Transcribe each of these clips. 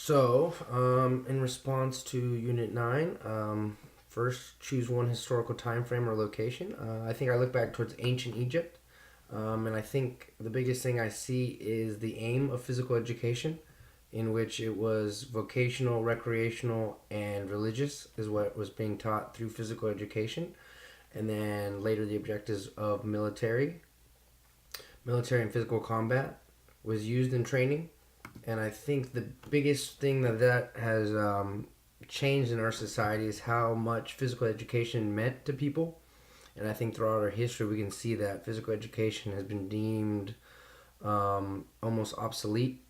In response to Unit 9, first choose one historical time frame or location. I think I look back towards ancient Egypt, and I think the biggest thing I see is the aim of physical education, in which it was vocational, recreational, and religious, is what was being taught through physical education. And then later, the objectives of military and physical combat was used in training. And I think the biggest thing that has changed in our society is how much physical education meant to people. And I think throughout our history, we can see that physical education has been deemed almost obsolete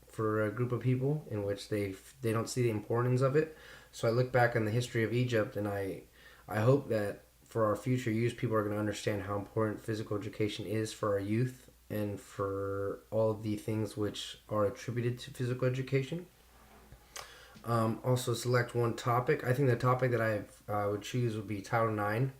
for a group of people, in which they don't see the importance of it. So I look back on the history of Egypt, and I hope that for our future youth, people are going to understand how important physical education is for our youth and for all of the things which are attributed to physical education. Also, select one topic. I think the topic that I would choose would be Title IX.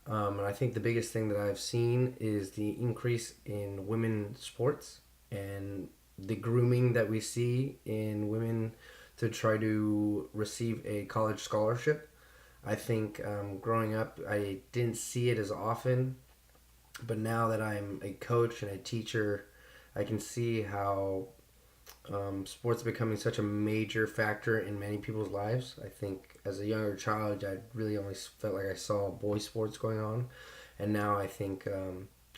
And I think the biggest thing that I've seen is the increase in women sports and the grooming that we see in women to try to receive a college scholarship. I think growing up, I didn't see it as often, but now that I'm a coach and a teacher, I can see how sports becoming such a major factor in many people's lives. I think as a younger child, I really only felt like I saw boy sports going on, and now I think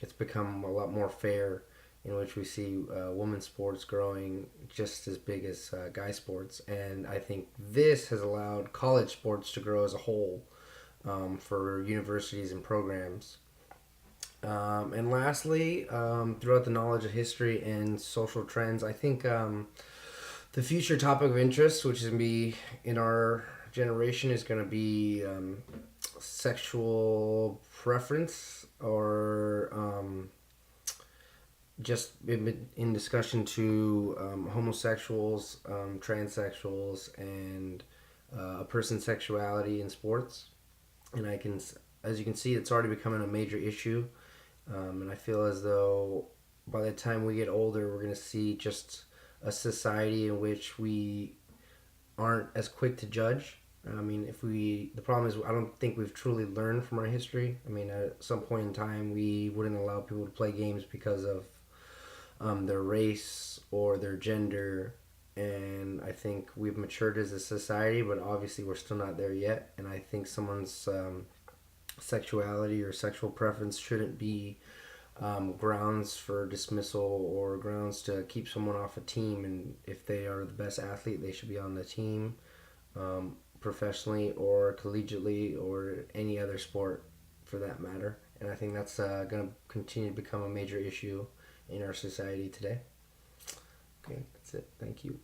it's become a lot more fair, in which we see women's sports growing just as big as guy sports. And I think this has allowed college sports to grow as a whole for universities and programs. And lastly, throughout the knowledge of history and social trends, I think the future topic of interest, which is going to be in our generation, is going to be sexual preference, or just in discussion to homosexuals, transsexuals, and a person's sexuality in sports. And as you can see, it's already becoming a major issue. And I feel as though by the time we get older, we're going to see just a society in which we aren't as quick to judge. I mean, the problem is, I don't think we've truly learned from our history. I mean, at some point in time, we wouldn't allow people to play games because of their race or their gender. And I think we've matured as a society, but obviously we're still not there yet. And I think someone's sexuality or sexual preference shouldn't be grounds for dismissal or grounds to keep someone off a team. And if they are the best athlete, they should be on the team, professionally or collegiately or any other sport for that matter. And I think that's going to continue to become a major issue in our society today. Okay, that's it. Thank you.